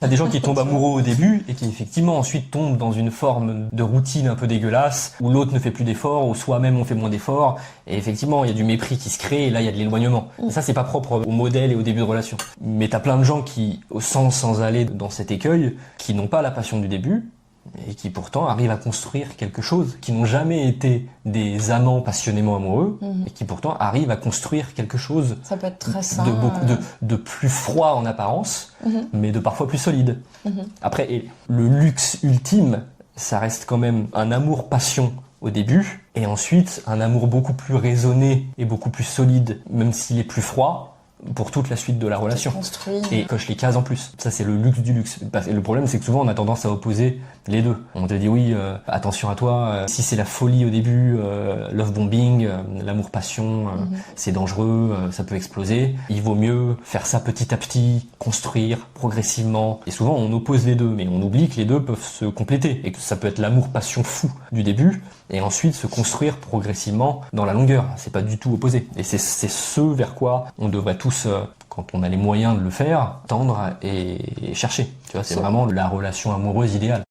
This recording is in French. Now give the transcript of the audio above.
T'as des gens qui tombent amoureux au début et qui effectivement ensuite tombent dans une forme de routine un peu dégueulasse où l'autre ne fait plus d'efforts, ou soi-même on fait moins d'efforts et effectivement il y a du mépris qui se crée et là il y a de l'éloignement. Et ça c'est pas propre au modèle et au début de relation. Mais t'as plein de gens qui, sans aller dans cet écueil, qui n'ont pas la passion du début et qui pourtant arrivent à construire quelque chose, qui n'ont jamais été des amants passionnément amoureux et qui pourtant arrivent à construire quelque chose Ça peut être très sain. de plus froid en apparence, mais de parfois plus solide. Après, et le luxe ultime, ça reste quand même un amour-passion au début, et ensuite un amour beaucoup plus raisonné et beaucoup plus solide, même s'il est plus froid, pour toute la suite de la relation. Construit. Et coche les cases en plus. Ça, c'est le luxe du luxe. Et le problème, c'est que souvent, on a tendance à opposer les deux. On te dit, oui, attention à toi, si c'est la folie au début, love bombing, l'amour-passion, c'est dangereux, ça peut exploser. Il vaut mieux faire ça petit à petit, construire progressivement. Et souvent, on oppose les deux, mais on oublie que les deux peuvent se compléter. Et que ça peut être l'amour-passion fou du début, et ensuite se construire progressivement dans la longueur. C'est pas du tout opposé. Et c'est ce vers quoi on devrait tous, quand on a les moyens de le faire, tendre et chercher. Tu vois, c'est vraiment la relation amoureuse idéale.